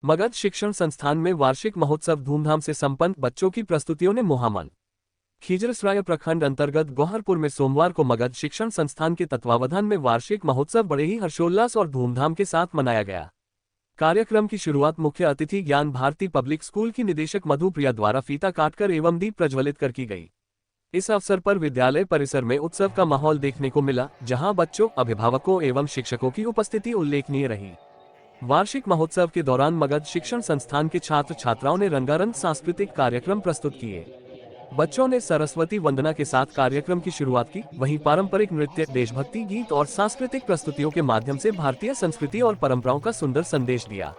मगध शिक्षण संस्थान में वार्षिक महोत्सव धूमधाम से संपन्न। बच्चों की प्रस्तुतियों ने मोहामन। खीजरसराय प्रखंड अंतर्गत गोहरपुर में सोमवार को मगध शिक्षण संस्थान के तत्वावधान में वार्षिक महोत्सव बड़े ही हर्षोल्लास और धूमधाम के साथ मनाया गया। कार्यक्रम की शुरुआत मुख्य अतिथि ज्ञान भारती पब्लिक स्कूल की निदेशक मधु प्रिया द्वारा फीता काटकर एवं दीप प्रज्वलित कर की गई। इस अवसर पर विद्यालय परिसर में उत्सव का माहौल देखने को मिला, जहां बच्चों, अभिभावकों एवं शिक्षकों की उपस्थिति उल्लेखनीय रही। वार्षिक महोत्सव के दौरान मगध शिक्षण संस्थान के छात्र छात्राओं ने रंगारंग सांस्कृतिक कार्यक्रम प्रस्तुत किए। बच्चों ने सरस्वती वंदना के साथ कार्यक्रम की शुरुआत की, वहीं पारंपरिक नृत्य, देशभक्ति गीत और सांस्कृतिक प्रस्तुतियों के माध्यम से भारतीय संस्कृति और परंपराओं का सुंदर संदेश दिया।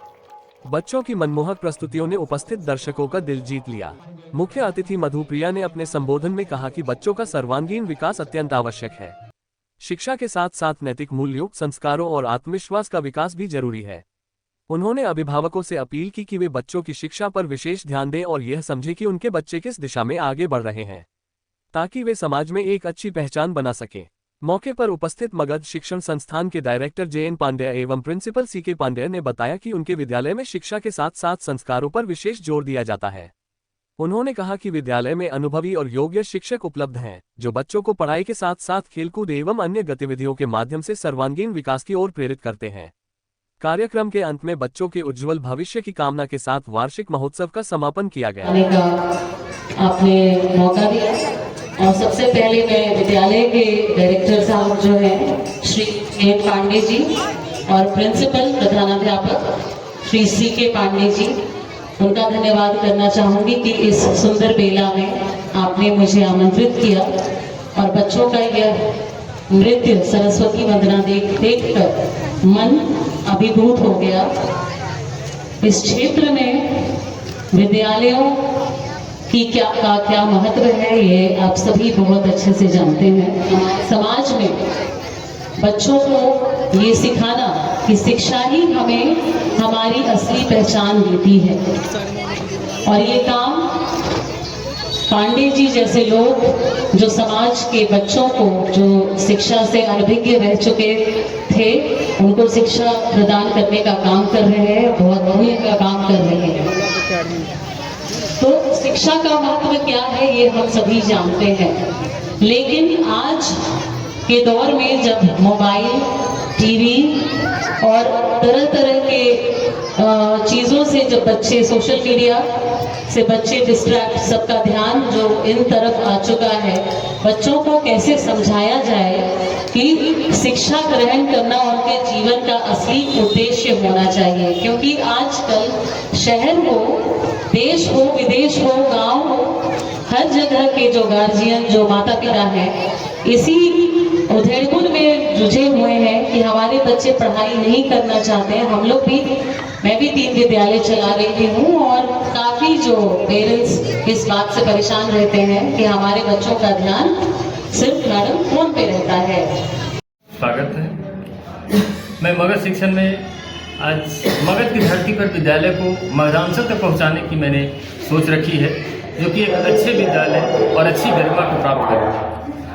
बच्चों की मनमोहक प्रस्तुतियों ने उपस्थित दर्शकों का दिल जीत लिया। मुख्य अतिथि मधु प्रिया ने अपने संबोधन में कहा कि बच्चों का सर्वांगीण विकास अत्यंत आवश्यक है। शिक्षा के साथ साथ नैतिक मूल्यों, संस्कारों और आत्मविश्वास का विकास भी जरूरी है। उन्होंने अभिभावकों से अपील की कि वे बच्चों की शिक्षा पर विशेष ध्यान दें और यह समझें कि उनके बच्चे किस दिशा में आगे बढ़ रहे हैं, ताकि वे समाज में एक अच्छी पहचान बना सकें। मौके पर उपस्थित मगध शिक्षण संस्थान के डायरेक्टर JN पांडेय एवं प्रिंसिपल CK पांडेय ने बताया कि उनके विद्यालय में शिक्षा के साथ साथ संस्कारों पर विशेष जोर दिया जाता है। उन्होंने कहा कि विद्यालय में अनुभवी और योग्य शिक्षक उपलब्ध हैं, जो बच्चों को पढ़ाई के साथ साथ खेलकूद एवं अन्य गतिविधियों के माध्यम से सर्वांगीण विकास की ओर प्रेरित करते हैं। कार्यक्रम के अंत में बच्चों के उज्जवल भविष्य की कामना के साथ वार्षिक महोत्सव का समापन किया गया। आपने मौका दिया और सबसे पहले मैं विद्यालय के डायरेक्टर साहब जो हैं श्री JN पांडे जी और प्रिंसिपल प्रधानाध्यापक श्री CK पांडे जी, उनका धन्यवाद करना चाहूंगी कि इस सुंदर बेला में आपने मुझे आमंत्रित किया और बच्चों का यह नृत्य सरस्वती वंदना देख कर मन अभिभूत हो गया। इस क्षेत्र में विद्यालयों की क्या महत्व है, ये आप सभी बहुत अच्छे से जानते हैं। समाज में बच्चों को ये सिखाना कि शिक्षा ही हमें हमारी असली पहचान देती है, और ये काम पांडे जी जैसे लोग जो समाज के बच्चों को जो शिक्षा से अनभिज्ञ रह चुके थे, उनको शिक्षा प्रदान करने का काम कर रहे हैं, बहुत मूल्य का काम कर रहे हैं। तो शिक्षा का महत्व क्या है ये हम सभी जानते हैं, लेकिन आज के दौर में जब मोबाइल, टीवी और तरह तरह के चीज़ों से जब बच्चे, सोशल मीडिया से बच्चे डिस्ट्रैक्ट, सबका ध्यान जो इन तरफ आ चुका है, बच्चों को कैसे समझाया जाए कि शिक्षा ग्रहण करना उनके जीवन का असली उद्देश्य होना चाहिए। क्योंकि आजकल शहर हो, देश हो, विदेश हो, गांव हो, हर जगह के जो गार्जियन, जो माता पिता हैं, इसी उधेड़बुन में जुझे हुए हैं कि हमारे बच्चे पढ़ाई नहीं करना चाहते हैं। हम लोग भी, मैं भी 3 विद्यालय चला रही हूँ और काफ़ी जो पेरेंट्स इस बात से परेशान रहते हैं कि हमारे बच्चों का ध्यान सिर्फ मैडम फोन पे रहता है। स्वागत है। मैं मगध शिक्षण में आज मगध की धरती पर विद्यालय को मगधांचल तक पहुँचाने की मैंने सोच रखी है, जो कि एक अच्छे विद्यालय और अच्छी गरिमा को प्राप्त करे।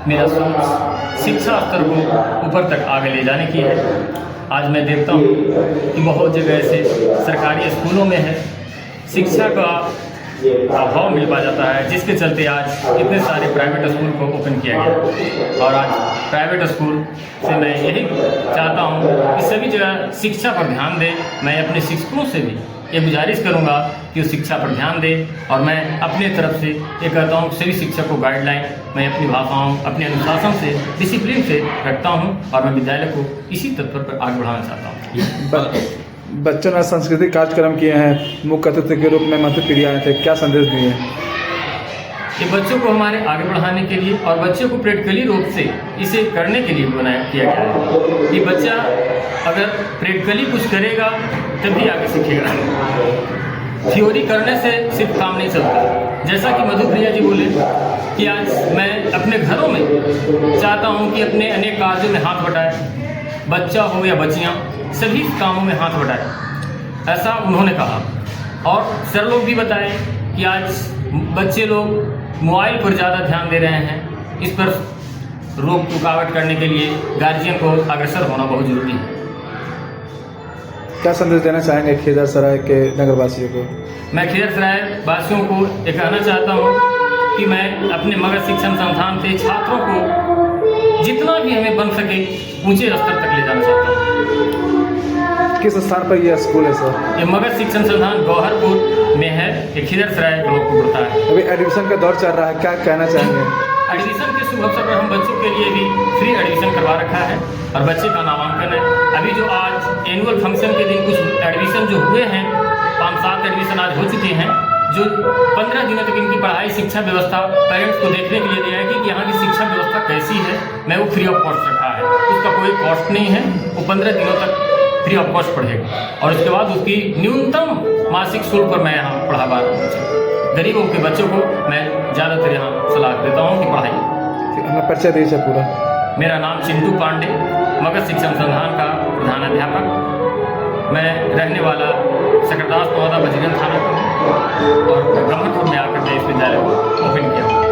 मेरा सोच शिक्षा स्तर को ऊपर तक आगे ले जाने की है। आज मैं देखता हूँ कि बहुत जगह ऐसे सरकारी स्कूलों में है शिक्षा का अभाव मिल पा जाता है, जिसके चलते आज इतने सारे प्राइवेट स्कूल को ओपन किया गया। और आज प्राइवेट स्कूल से मैं यही चाहता हूँ कि सभी जगह शिक्षा पर ध्यान दें। मैं अपने शिक्षकों से भी ये गुजारिश करूँगा कि वो शिक्षा पर ध्यान दें, और मैं अपने तरफ से ये कहता हूँ सभी शिक्षक को गाइडलाइन मैं अपनी भाषाओं, अपने अनुशासन से, डिसिप्लिन से रखता हूँ, और मैं विद्यालय को इसी तत्पर पर आगे बढ़ाना चाहता हूँ। बच्चों ने सांस्कृतिक कार्यक्रम किए हैं, मुख्य अतिथि के रूप में मधु प्रिया आए थे, क्या संदेश दिए हैं? ये बच्चों को हमारे आगे बढ़ाने के लिए और बच्चों को प्रैक्टिकली रूप से इसे करने के लिए किया गया है कि बच्चा अगर प्रैक्टिकली कुछ करेगा तभी आगे सीखेगा। थ्योरी करने से सिर्फ काम नहीं चलता। जैसा कि मधु प्रिया जी बोले कि आज मैं अपने घरों में चाहता हूँ कि अपने अनेक कार्यों में हाथ बटाए, बच्चा हो या बच्चियाँ, सभी कामों में हाथ बटाए, ऐसा उन्होंने कहा। और सर लोग भी बताए कि आज बच्चे लोग मोबाइल पर ज़्यादा ध्यान दे रहे हैं। इस पर रोक रुकावट करने के लिए गार्जियन को अग्रसर होना बहुत जरूरी है। क्या संदेश देना चाहेंगे खिजरसराय के नगरवासियों को? मैं खिजरसराय वासियों को ये कहना चाहता हूँ कि मैं अपने मगध शिक्षण संस्थान से छात्रों को जितना भी हमें बन सके ऊंचे स्तर तक ले जाना चाहता हूँ। किस स्थान पर यह स्कूल है सर? ये मगध शिक्षण संस्थान गौहरपुर में है, ये खिजरसराय ब्लॉक को पड़ता है। अभी एडमिशन का दौर चल रहा है, क्या कहना चाहेंगे? एडमिशन के शुभ अवसर पर हम बच्चों के लिए भी फ्री एडमिशन करवा रखा है और बच्चे का नामांकन है। अभी जो आज एनुअल फंक्शन के दिन कुछ एडमिशन जो हुए हैं, 5-7 एडमिशन आज हो चुके हैं, जो 15 दिनों तक इनकी पढ़ाई शिक्षा व्यवस्था पेरेंट्स को देखने के लिए दी जाएगी कि यहाँ की शिक्षा व्यवस्था कैसी है। मैं वो फ्री ऑफ कॉस्ट रखा है, उसका कोई कॉस्ट नहीं है, वो 15 दिनों तक फ्री ऑफ कॉस्ट पढ़ेगा और उसके बाद उसकी न्यूनतम मासिक शुल्क पर मैं यहाँ पढ़ा रहा हूँ। गरीबों के बच्चों को मैं ज़्यादातर यहाँ सलाह देता हूँ कि पढ़ाइए। अपना परिचय दीजिए पूरा। मेरा नाम चिंटू पांडे, मगध शिक्षण संस्थान का प्रधानाध्यापक। मैं रहने वाला सकरदास महोदा बजीगंज थाना का हूँ और ब्रह्मपुर में आकर मैं इस विद्यालय को ओपन किया हूँ।